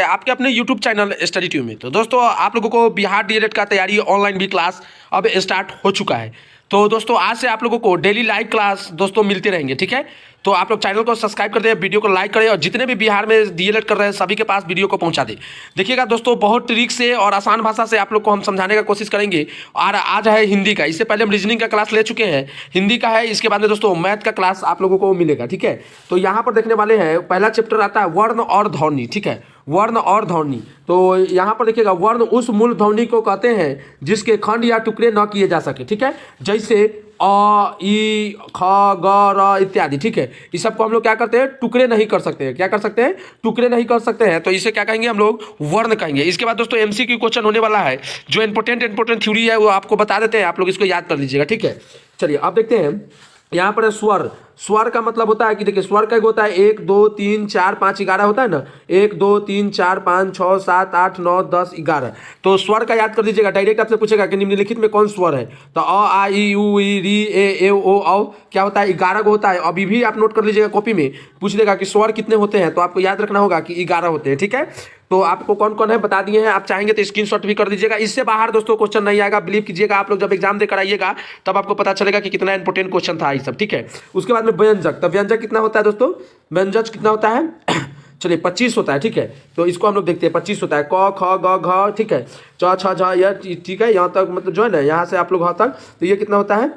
आपके अपने YouTube channel study tube में। तो दोस्तों आप लोगों को बिहार डीएलएड का तैयारी ऑनलाइन भी क्लास अब स्टार्ट हो चुका है। तो दोस्तों आज से आप लोगों को डेली लाइव क्लास दोस्तों मिलते रहेंगे, ठीक है। तो आप लोग चैनल को सब्सक्राइब कर दें, वीडियो को लाइक करें और जितने भी बिहार में डीएलएड कर रहे हैं सभी के पास वीडियो को पहुंचा दें। देखिएगा दोस्तों बहुत ट्रिक से और आसान भाषा से आप लोग को हम समझाने का कोशिश करेंगे। और आज है हिंदी का, इससे पहले हम रीजनिंग का क्लास ले चुके हैं, हिंदी का है, इसके बाद में दोस्तों मैथ का क्लास आप लोगों को मिलेगा, ठीक है। तो यहाँ पर देखने वाले हैं पहला चैप्टर आता है वर्ण और ध्वनि, ठीक है, वर्ण और ध्वनि। तो यहाँ पर देखिएगा वर्ण उस मूल ध्वनि को कहते हैं जिसके खंड या टुकड़े न किए जा सके, ठीक है, जैसे अ ई ख ग र इत्यादि, ठीक है। इस सबको हम लोग क्या करते हैं, टुकड़े नहीं कर सकते हैं। क्या कर सकते हैं, टुकड़े नहीं कर सकते हैं। तो इसे क्या कहेंगे हम लोग, वर्ण कहेंगे। इसके बाद दोस्तों एमसीक्यू क्वेश्चन होने वाला है, जो इंपोर्टेंट थ्योरी है वो आपको बता देते हैं, आप लोग इसको याद कर लीजिएगा, ठीक है। चलिए अब देखते हैं यहाँ पर स्वर। स्वर का मतलब होता है कि देखिए स्वर का होता है 1 2 3 4 5 11 होता है ना, 1 2 3 4 5 6 7 8 9 10 11। तो स्वर का याद कर दीजिएगा। डायरेक्ट आपसे पूछेगा कि निम्नलिखित में कौन स्वर है, तो अ आ ई उ ई री ए ओ औ क्या होता है, 11 को होता है। अभी भी आप नोट कर लीजिएगा, कॉपी में पूछ देगा कि स्वर कितने होते हैं, तो आपको याद रखना होगा कि 11 होते हैं, ठीक है। तो आपको कौन कौन है बता दिए हैं, आप चाहेंगे तो स्क्रीनशॉट भी कर दीजिएगा। इससे बाहर दोस्तों क्वेश्चन नहीं आएगा, बिलीव कीजिएगा। आप लोग जब एग्जाम देकर आइएगा तब आपको पता चलेगा कि कितना इंपोर्टेंट क्वेश्चन था ये सब, ठीक है। उसके बाद में व्यंजक, तो व्यंजक कितना होता है दोस्तों, व्यंजक कितना होता है चलिए 25 होता है, ठीक है। तो इसको हम लोग देखते हैं, 25 होता है, क ख ग घ, ठीक है, च छ झ य, ठीक है, यहाँ तक मतलब जो है ना, यहाँ से आप लोग यहाँ तक, तो ये कितना होता है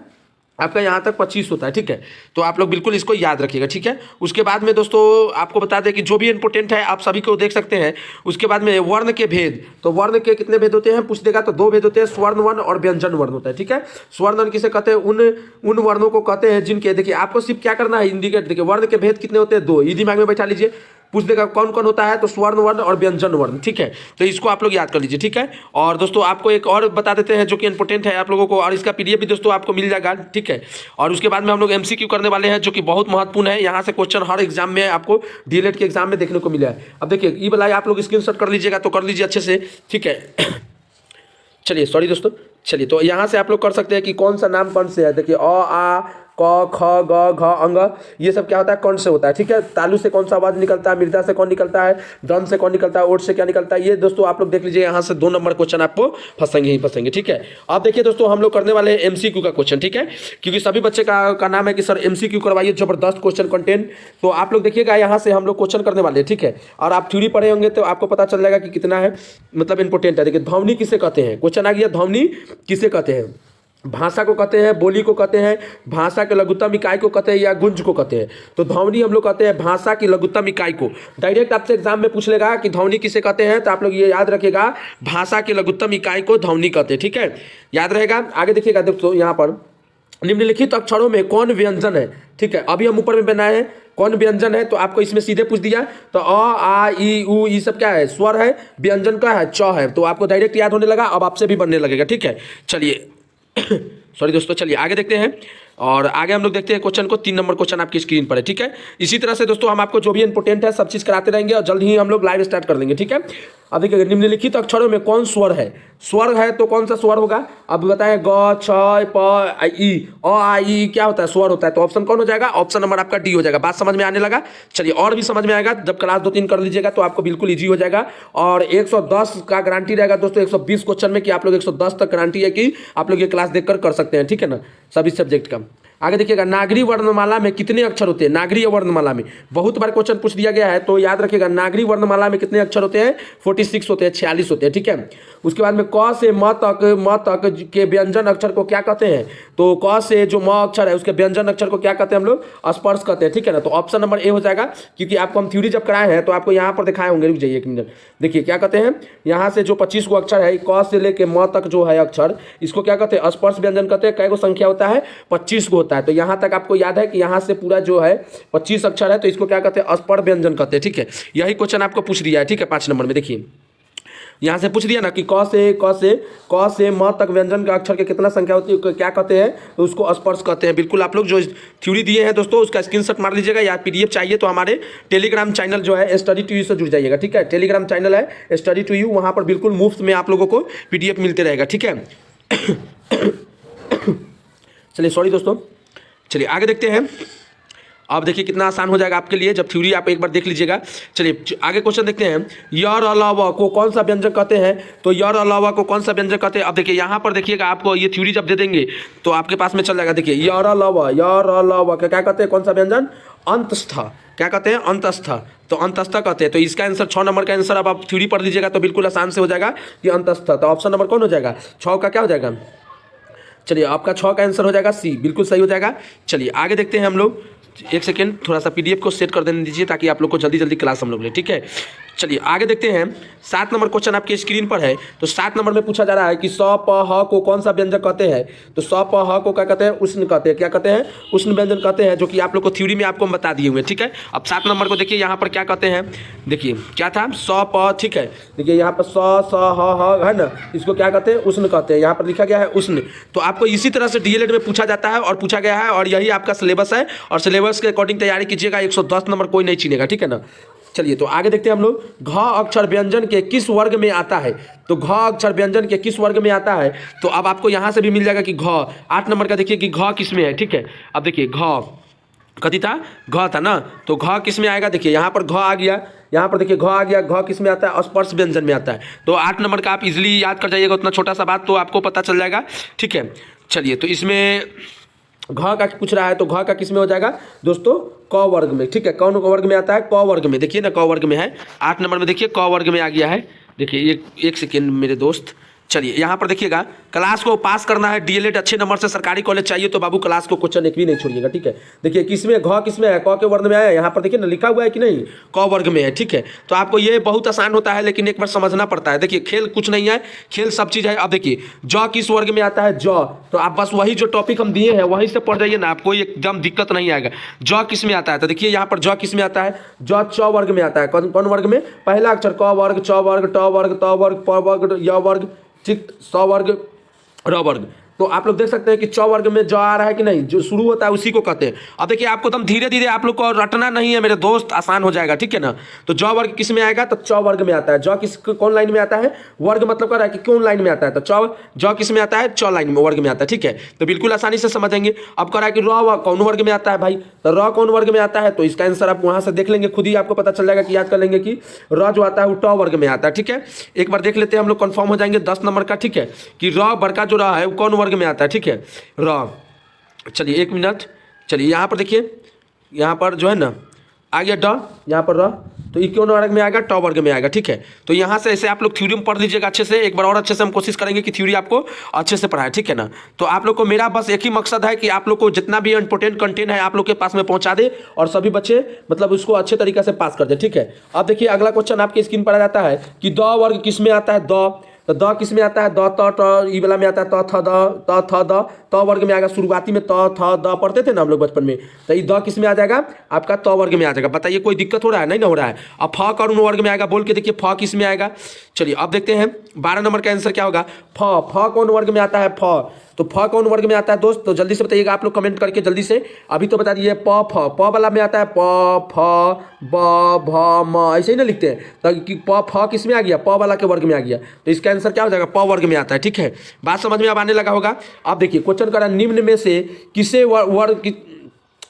आपका, यहाँ तक 25 होता है, ठीक है। तो आप लोग बिल्कुल इसको याद रखिएगा, ठीक है। उसके बाद में दोस्तों आपको बता दें कि जो भी इंपोर्टेंट है आप सभी को देख सकते हैं। उसके बाद में वर्ण के भेद, तो वर्ण के कितने भेद होते हैं पूछ देगा, तो 2 भेद होते हैं, स्वर्ण वर्ण और व्यंजन वर्ण होता है, ठीक है। स्वर्ण वर्ण किसे कहते हैं, उन वर्णों को कहते हैं जिनके, देखिए आपको सिर्फ क्या करना है, इंडिकेट, देखिए वर्ण के भेद कितने होते हैं, 2, ये दिमाग में बैठा लीजिए। पूछ देगा कौन कौन होता है, तो स्वर्ण वर्ण और व्यंजन वर्ण, ठीक है। तो इसको आप लोग याद कर लीजिए, ठीक है। और दोस्तों आपको एक और बता देते हैं जो कि इंपॉर्टेंट है आप लोगों को, और इसका पीडीएफ भी दोस्तों आपको मिल जाएगा, ठीक है। और उसके बाद में हम लोग एमसीक्यू करने वाले हैं जो कि बहुत महत्वपूर्ण है। यहाँ से क्वेश्चन हर एग्जाम में आपको डीएलएड के एग्जाम में देखने को मिला है। अब देखिए ये वाला आप लोग स्क्रीनशॉट कर लीजिएगा, तो कर लीजिए अच्छे से, ठीक है। चलिए सॉरी दोस्तों, चलिए तो यहाँ से आप लोग कर सकते हैं कि कौन सा नाम कौन से है। देखिए अ आ क ख ग घ अंग, ये सब क्या होता है, कौन से होता है, ठीक है। तालु से कौन सा आवाज निकलता है, मृदा से कौन निकलता है, ड्रम से कौन निकलता है, ओट से क्या निकलता है, ये दोस्तों आप लोग देख लीजिए। यहाँ से 2 नंबर क्वेश्चन आपको फंसेंगे ही फंसेंगे, ठीक है। अब देखिए दोस्तों हम लोग करने वाले हैं एमसीक्यू का क्वेश्चन, ठीक है, क्योंकि सभी बच्चे का नाम है कि सर एमसीक्यू करवाइए, जबरदस्त क्वेश्चन कंटेंट। तो आप लोग देखिएगा यहाँ से हम लोग क्वेश्चन करने वाले हैं, ठीक है। और आप थ्योरी पढ़े होंगे तो आपको पता चल जाएगा कि कितना है, मतलब इंपॉर्टेंट है। देखिए ध्वनि किसे कहते हैं, क्वेश्चन आ गया, ध्वनि किसे कहते हैं, भाषा को कहते हैं, बोली को कहते हैं, भाषा के लघुत्तम इकाई को कहते हैं, या गुंज को कहते हैं। तो ध्वनि हम लोग कहते हैं भाषा की लघुत्तम इकाई को। डायरेक्ट आपसे एग्जाम में पूछ लेगा कि ध्वनि किसे कहते हैं, तो आप लोग ये याद रखिएगा, भाषा की लघुत्तम इकाई को ध्वनि कहते हैं, ठीक है, याद रहेगा। आगे देखिएगा दोस्तों यहाँ पर निम्नलिखित अक्षरों में कौन व्यंजन है, ठीक है। अभी हम ऊपर में बनाए हैं कौन व्यंजन है, तो आपको इसमें सीधे पूछ दिया, तो अ आ ई उ ये सब क्या है, स्वर है, व्यंजन का है च है। तो आपको डायरेक्ट याद होने लगा, अब आपसे भी बनने लगेगा, ठीक है। चलिए सॉरी दोस्तों, चलिए आगे देखते हैं। और आगे हम लोग देखते हैं क्वेश्चन को, 3 नंबर क्वेश्चन आपकी स्क्रीन पर है, ठीक है। इसी तरह से दोस्तों हम आपको जो भी इंपोर्टेंट है सब चीज़ कराते रहेंगे और जल्द ही हम लोग लाइव स्टार्ट कर देंगे, ठीक है। अब देखिए निम्नलिखित अक्षरों में कौन स्वर है, स्वर है तो कौन सा स्वर होगा, अब बताएं, ग छ प ई अ आ ई क्या होता है, स्वर होता है। तो ऑप्शन कौन हो जाएगा, ऑप्शन नंबर आपका डी हो जाएगा। बात समझ में आने लगा। चलिए और भी समझ में आएगा, जब क्लास 2-3 कर लीजिएगा तो आपको बिल्कुल ईजी हो जाएगा। और 110 का गारंटी रहेगा दोस्तों 120 क्वेश्चन में, कि आप लोग 110 तक गारंटी है कि आप लोग ये क्लास देखकर कर सकते हैं, ठीक है ना, सभी सब्जेक्ट का। आगे देखिएगा नागरी वर्णमाला में कितने अक्षर होते हैं, नागरी वर्णमाला में बहुत बार क्वेश्चन पूछ दिया गया है, तो याद रखिएगा नागरी वर्णमाला में कितने अक्षर होते हैं, 46 होते हैं, 46 होते हैं, ठीक है। उसके बाद में क से म तक के व्यंजन अक्षर को क्या कहते हैं, तो क से जो म अक्षर है उसके व्यंजन अक्षर को क्या कहते हैं हम लोग, स्पर्श कहते हैं, ठीक है ना। तो ऑप्शन नंबर ए हो जाएगा, क्योंकि आपको हम थ्योरी जब कराए हैं तो आपको यहाँ पर दिखाए होंगे, रुक जाइए 1 मिनट। देखिए क्या कहते हैं, यहाँ से जो 25 को अक्षर है, क से लेके म तक जो है अक्षर, इसको क्या कहते हैं, स्पर्श व्यंजन कहते हैं। कै को संख्या होता है, 25 को होता है। तो यहाँ तक आपको याद है कि यहाँ से पूरा जो है 25 अक्षर है, तो इसको क्या कहते हैं, स्पर्श व्यंजन कहते हैं, ठीक है। यही क्वेश्चन आपको पूछ दिया है, ठीक है, 5 नंबर में। देखिए यहाँ से पूछ दिया ना कि क से म तक व्यंजन का अक्षर के कितना संख्या होती है, क्या कहते हैं, तो उसको स्पर्श कहते हैं। बिल्कुल आप लोग जो थ्योरी दिए हैं दोस्तों उसका स्क्रीनशॉट मार लीजिएगा, या पीडीएफ चाहिए तो हमारे टेलीग्राम चैनल जो है स्टडी टू यू से जुड़ जाइएगा, ठीक है। टेलीग्राम चैनल है स्टडी टू यू, वहाँ पर बिल्कुल मुफ्त में आप लोगों को पीडीएफ मिलते रहेगा, ठीक है। चलिए सॉरी दोस्तों, चलिए आगे देखते हैं। अब देखिए कितना आसान हो जाएगा आपके लिए जब थ्योरी आप एक बार देख लीजिएगा। चलिए आगे क्वेश्चन देखते हैं। यर अलावा को कौन सा व्यंजक कहते हैं? तो यर अलावा को कौन सा व्यंजक कहते हैं? अब देखिए यहाँ पर देखिएगा, आपको ये थ्योरी जब दे देंगे तो आपके पास में चल जाएगा। देखिए यर अलावा क्या कहते हैं? कौन सा व्यंजन? अंतस्थ। क्या कहते हैं? अंतस्थ। तो अंतस्थ कहते हैं। तो इसका आंसर 6 नंबर का आंसर अब आप थ्योरी पढ़ लीजिएगा तो बिल्कुल आसान से हो जाएगा कि अंतस्थ। तो ऑप्शन नंबर कौन हो जाएगा? 6 का क्या हो जाएगा? चलिए आपका 6 का आंसर हो जाएगा सी, बिल्कुल सही हो जाएगा। चलिए आगे देखते हैं हम लोग। एक सेकेंड, थोड़ा सा पीडीएफ को सेट कर देने दीजिए ताकि आप लोग को जल्दी जल्दी क्लास हम लोग ले, ठीक है। चलिए आगे देखते हैं। 7 नंबर क्वेश्चन आपके स्क्रीन पर है। तो 7 नंबर में पूछा जा रहा है कि स प ह को कौन सा व्यंजक कहते हैं? तो स प ह को क्या कहते हैं? उष्ण कहते हैं। क्या कहते हैं? उष्ण व्यंजन कहते हैं, जो कि आप लोग को थ्योरी में आपको हम बता दिए हुए, ठीक है। अब 7 नंबर को देखिए, यहाँ पर क्या कहते हैं? देखिए क्या था? स प, ठीक है। देखिए यहाँ पर स ह है ना, इसको क्या कहते हैं? उष्ण कहते हैं। यहाँ पर लिखा गया है उष्ण। तो आपको इसी तरह से डीएलएड में पूछा जाता है और पूछा गया है, और यही आपका सिलेबस है, और सिलेबस के अकॉर्डिंग तैयारी कीजिएगा। 110 नंबर कोई नहीं छीनेगा, ठीक है ना। चलिए तो आगे देखते हैं हम लोग। घ अक्षर व्यंजन के किस वर्ग में आता है? तो घ अक्षर व्यंजन के किस वर्ग में आता है? तो अब आपको यहाँ से भी मिल जाएगा कि घ 8 नंबर का देखिए कि घ किस में है, ठीक है। अब देखिए घ कथी था? घ था ना। तो घ किस में आएगा? देखिए यहाँ पर घ आ गया, यहाँ पर देखिए घ आ गया। घ किस में आता है? स्पर्श व्यंजन में आता है। तो 8 नंबर का आप इजीली याद कर जाइएगा, उतना छोटा सा बात तो आपको पता चल जाएगा, ठीक है। चलिए तो इसमें घ का पूछ रहा है, तो घ का किस में हो जाएगा दोस्तों? क वर्ग में, ठीक है। कौन वर्ग में आता है? क वर्ग में। देखिए ना, क वर्ग में है। 8 नंबर में देखिए क वर्ग में आ गया है। देखिए एक सेकेंड मेरे दोस्त। चलिए यहाँ पर देखिएगा, क्लास को पास करना है, डीएलएड अच्छे नंबर से सरकारी कॉलेज चाहिए तो बाबू क्लास को क्वेश्चन एक भी नहीं छोड़िएगा, ठीक है। देखिए किसमें घ किसमें है? क के वर्ग में आया है। यहाँ पर देखिए ना लिखा हुआ है कि नहीं? क वर्ग में है, ठीक है। तो आपको ये बहुत आसान होता है, लेकिन एक बार समझना पड़ता है। देखिए खेल कुछ नहीं है, खेल सब चीज़ है। अब देखिए ज किस वर्ग में आता है? ज। तो आप बस वही जो टॉपिक हम दिए हैं वहीं से पढ़ जाइए ना, आपको एकदम दिक्कत नहीं आएगा। ज किस में आता है? तो देखिए यहाँ पर ज किस में आता है? ज च वर्ग में आता है। कौन वर्ग में? पहला अक्षर क वर्ग, च वर्ग, ट वर्ग, त वर्ग, प वर्ग, य वर्ग, ठीक, स वर्ग, र वर्ग। तो आप लोग देख सकते हैं कि च वर्ग में ज आ रहा है कि नहीं? जो शुरू होता है उसी को कहते हैं। अब देखिए आपको एकदम धीरे धीरे आप लोग को रटना नहीं है मेरे दोस्त, आसान हो जाएगा, ठीक है ना। तो ज वर्ग किस में आएगा? तो च वर्ग में आता है। ज किस कौन लाइन में आता है? वर्ग मतलब कर रहा है कि कौन लाइन में आता है? तो ज किस में आता है? च लाइन में, वर्ग में आता है, ठीक है। तो बिल्कुल आसानी से समझेंगे। अब कह रहा है कि र कौन वर्ग में आता है भाई? तो र कौन वर्ग में आता है? तो इसका आंसर आप वहां से देख लेंगे, खुद ही आपको पता चल जाएगा कि याद कर लेंगे कि र जो आता है वो ट वर्ग में आता है, ठीक है। एक बार देख लेते हैं हम लोग, कंफर्म हो जाएंगे 10 नंबर का, ठीक है, कि र बड़का जो र है वो कौन वर्ग में आता है, ठीक है, र। चलिए 1 मिनट। चलिए यहाँ पर देखिए, यहाँ पर जो है ना आ गया ड, यहाँ पर र, तो ये कौन वर्ग में आएगा? ट वर्ग में आएगा, ठीक है। तो यहाँ से ऐसे आप लोग थ्योरी में पढ़ लीजिएगा अच्छे से। एक बार और अच्छे से हम कोशिश करेंगे कि थ्योरी आपको अच्छे से पढ़ाए, ठीक है ना। तो आप लोग को मेरा बस एक ही मकसद है कि आप लोग को जितना भी इंपॉर्टेंट कंटेंट है आप लोग के पास में पहुंचा दे और सभी बच्चे मतलब उसको अच्छे तरीके से पास कर दे, ठीक है। अब देखिए अगला क्वेश्चन आपके स्क्रीन पर आ जाता है कि द वर्ग किस में आता है? द। तो द किस में आता है? द त ट ई वाला में आता है। त थ द, त थ द, त वर्ग में आएगा। शुरुआती में त थ द पढ़ते थे ना हम लोग बचपन में, तो ये द किस में आ जाएगा? आपका त वर्ग में आ जाएगा। बताइए कोई दिक्कत हो रहा है? नहीं ना हो रहा है। अब फ कौन वर्ग में आएगा? बोल के देखिए फ किस में आएगा। चलिए अब देखते हैं 12 नंबर का आंसर क्या होगा। फ कौन वर्ग में आता है? फ। तो फ कौन वर्ग में आता है दोस्त? तो जल्दी से बताइएगा आप लोग कमेंट करके जल्दी से। अभी तो बता दीजिए प फ, प वाला में आता है प फ ब भ म, ऐसे ही ना लिखते हैं। तो प फ किस में आ गया? प वाला के वर्ग में आ गया। तो इसका आंसर क्या हो जाएगा? प वर्ग में आता है, ठीक है। बात समझ में अब आने लगा होगा। अब देखिए क्वेश्चन कर रहा है निम्न में से किसे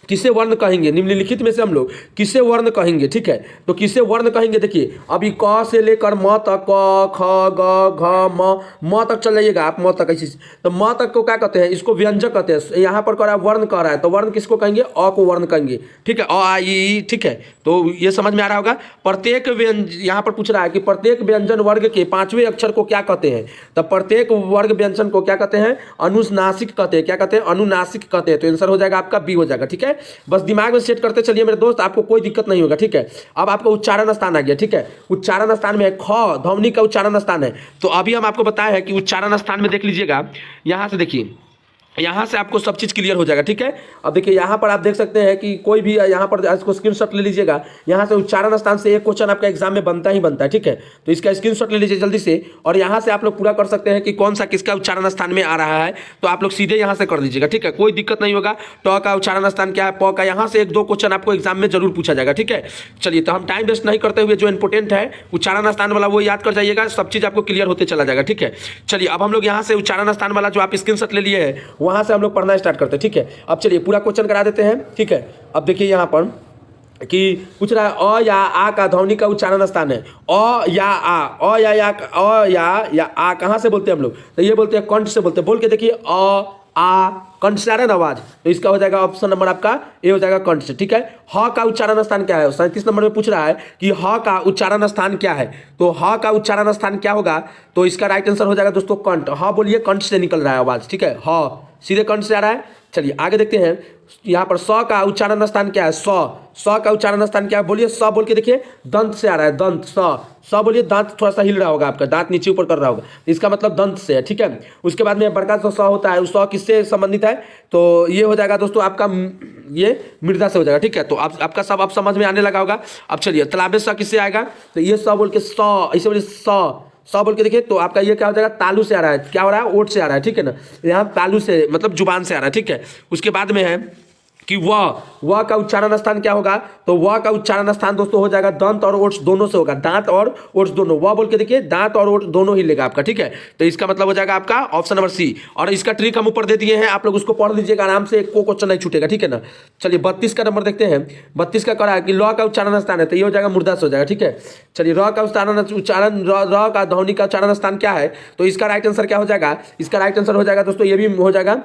किसे वर्ण कहेंगे? निम्नलिखित में से हम लोग किसे वर्ण कहेंगे, ठीक है। तो किसे वर्ण कहेंगे? देखिए अभी क से लेकर म तक, क ख ग घ म तक चल जाइएगा आप, म तक ऐसे। तो म तक को क्या कहते हैं? इसको व्यंजक कहते हैं। यहाँ पर कह रहा है वर्ण कह रहा है, तो वर्ण किसको कहेंगे? अ को वर्ण कहेंगे, ठीक है। अ आ ई, ठीक है। तो ये समझ में आ रहा होगा। प्रत्येक यहाँ पर पूछ रहा है कि प्रत्येक व्यंजन वर्ग के 5वें अक्षर को क्या कहते हैं? तो प्रत्येक वर्ग व्यंजन को क्या कहते हैं? अनुनासिक कहते हैं। क्या कहते हैं? अनुनासिक कहते हैं। तो आंसर हो जाएगा आपका बी हो जाएगा, ठीक है। बस दिमाग में सेट करते चलिए मेरे दोस्त, आपको कोई दिक्कत नहीं होगा, ठीक है। अब आपका उच्चारण स्थान आ गया, ठीक है। उच्चारण स्थान में है ख, ध्वनि का उच्चारण स्थान है। तो अभी हम आपको बताया है कि उच्चारण स्थान में देख लीजिएगा, यहाँ से देखिए, यहाँ से आपको सब चीज़ क्लियर हो जाएगा, ठीक है। अब देखिए यहाँ पर आप देख सकते हैं कि कोई भी यहाँ पर इसको स्क्रीनशॉट ले लीजिएगा। यहाँ से उच्चारण स्थान से एक क्वेश्चन आपका एग्जाम में बनता ही बनता है, ठीक है। तो इसका स्क्रीनशॉट ले लीजिए जल्दी से, और यहाँ से आप लोग पूरा कर सकते हैं कि कौन सा किसका उच्चारण स्थान में आ रहा है। तो आप लोग सीधे यहाँ से कर लीजिएगा, ठीक है, कोई दिक्कत नहीं होगा। ट का उच्चारण स्थान क्या है, प का, यहाँ से 1-2 क्वेश्चन आपको एग्जाम में जरूर पूछा जाएगा, ठीक है। चलिए तो हम टाइम वेस्ट नहीं करते हुए जो इंपॉर्टेंट है उच्चारण स्थान वाला वो याद कर जाइएगा, सब चीज़ आपको क्लियर होते चला जाएगा, ठीक है। चलिए अब हम लोग यहाँ से उच्चारण स्थान वाला जो आप स्क्रीनशॉट ले लिए है वहाँ से हम लोग पढ़ना स्टार्ट करते हैं, ठीक है। अब चलिए पूरा क्वेश्चन करा देते हैं, ठीक है। अब देखिए यहाँ पर कि पूछ रहा है अ या आ का ध्वनि का उच्चारण स्थान है। अ या आ, अ या आ कहाँ से बोलते हैं हम लोग? तो ये बोलते हैं कंठ से बोलते हैं। बोल के देखिए अ आ, कंठ से आ रहा है ना आवाज, तो इसका हो जाएगा ऑप्शन नंबर आपका ए हो जाएगा कंठ से, ठीक है। ह का उच्चारण स्थान क्या है? 37 नंबर में पूछ रहा है कि ह का उच्चारण स्थान क्या है, तो ह का उच्चारण स्थान क्या होगा? तो इसका राइट आंसर हो जाएगा दोस्तों कंठ। ह बोलिए, कंठ से निकल रहा है आवाज, ठीक है। ह सीधे कंठ से आ रहा है। चलिए आगे देखते हैं, यहाँ पर स का उच्चारण स्थान क्या है? स का उच्चारण स्थान क्या है? बोलिए स बोल के देखिए, दंत से आ रहा है, दंत। स बोलिए, दांत थोड़ा सा हिल रहा होगा आपका, दांत नीचे ऊपर कर रहा होगा, इसका मतलब दंत से है, ठीक है। उसके बाद में बड़का जो स होता है, उस स किससे संबंधित है? तो ये हो जाएगा दोस्तों आपका ये मृदा से हो जाएगा, ठीक है। तो आपका सब अब समझ में आने लगा होगा। अब चलिए तालाबे स किससे आएगा? तो ये स बोल के ऐसे बोलिए स बोल के देखिए, तो आपका ये क्या हो जाएगा? तालू से आ रहा है। क्या हो रहा है? ओठ से आ रहा है, ठीक है ना। यहाँ तालू से मतलब जुबान से आ रहा है, ठीक है। उसके बाद में है कि वह का उच्चारण स्थान क्या होगा? तो वह का उच्चारण स्थान दोस्तों हो जाएगा दंत और ओठ दोनों से होगा, दांत और ओठ दोनों। वह बोल के देखिए, दांत और ओठ दोनों ही लेगा आपका, ठीक है। तो इसका मतलब हो जाएगा आपका ऑप्शन नंबर सी। और इसका ट्रिक हम ऊपर दे दिए हैं, आप लोग उसको पढ़ लीजिएगा आराम से, को क्वेश्चन नहीं छूटेगा, ठीक है ना। चलिए 32 का नंबर देखते हैं। 32 का करा है कि ल का उच्चारण स्थान है, तो ये हो जाएगा मुर्दा से हो जाएगा, ठीक है। चलिए र का उच्चारण र का ध्वनि का उच्चारण स्थान क्या है? तो इसका राइट आंसर क्या हो जाएगा? इसका राइट आंसर हो जाएगा दोस्तों, ये भी हो जाएगा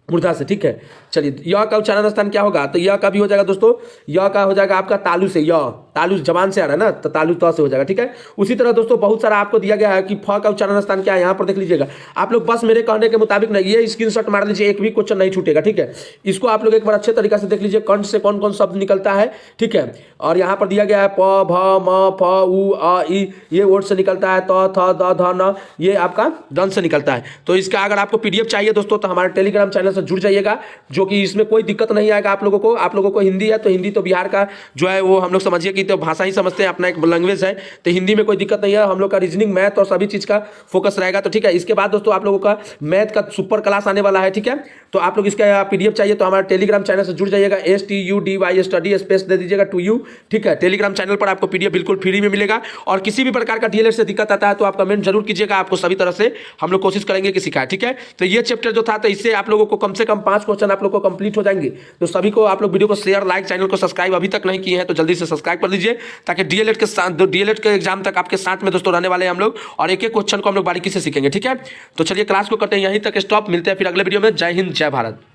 मुर्दा से, ठीक है। चलिए य का उच्चारण स्थान क्या होगा? तो य का भी हो जाएगा दोस्तों, य का हो जाएगा आपका तालू से। य तालू जबान से आ रहा है ना, तो तालू त से हो जाएगा, ठीक है। उसी तरह दोस्तों बहुत सारा आपको दिया गया है कि फ का उच्चारण स्थान क्या है, यहाँ पर देख लीजिएगा आप लोग। बस मेरे कहने के मुताबिक नहीं, ये स्क्रीनशॉट मार लीजिए, एक भी क्वेश्चन नहीं छूटेगा, ठीक है। इसको आप लोग एक बार अच्छे तरीके से देख लीजिए, कंठ से कौन कौन शब्द निकलता है, ठीक है। और यहाँ पर दिया गया है प भ म फ उ अ ई, ये वर्ड से निकलता है। त थ द ध न, ये आपका दंत से निकलता है। तो इसका अगर आपको पीडीएफ चाहिए दोस्तों, तो हमारे टेलीग्राम चैनल से जुड़ जाइएगा, जो कि इसमें कोई दिक्कत नहीं आएगा आप लोगों को। आप लोगों को हिंदी है तो हिंदी तो बिहार का जो है वो हम लोग समझिए कि तो भाषा ही समझते हैं, अपना एक लैंग्वेज है, तो हिंदी में कोई दिक्कत नहीं है। हम लोग का रीजनिंग, मैथ और सभी चीज़ का फोकस रहेगा, तो ठीक है। इसके बाद दोस्तों आप लोगों का मैथ का सुपर क्लास आने वाला है, ठीक है। तो आप लोग इसका पीडीएफ चाहिए तो हमारे टेलीग्राम चैनल से जुड़ जाइएगा, STUDY स्टडी स्पेस दे दीजिएगा 2U, ठीक है। टेलीग्राम चैनल पर आपको पीडीएफ बिल्कुल फ्री में मिलेगा। और किसी भी प्रकार का डीएलएड से दिक्कत आता है तो आप कमेंट जरूर कीजिएगा, आपको सभी तरह से हम लोग कोशिश करेंगे कि सिखाएं, ठीक है। तो ये चैप्टर जो था, तो इससे आप लोगों को कम से कम 5 क्वेश्चन आप लोग को कंप्लीट हो जाएंगे। तो सभी को आप लोग वीडियो को शेयर, लाइक, चैनल को सब्सक्राइब अभी तक नहीं किए हैं तो जल्दी से सब्सक्राइब कर लीजिए, ताकि डीएलएड के साथ डीएलएड के एग्जाम तक आपके साथ में दोस्तों रहने वाले हैं हम लोग, और एक एक क्वेश्चन को हम लोग बारीकी से सीखेंगे, ठीक है। तो चलिए क्लास को करते हैं यहीं तक स्टॉप, मिलते हैं फिर अगले वीडियो में। जय हिंद, जय भारत।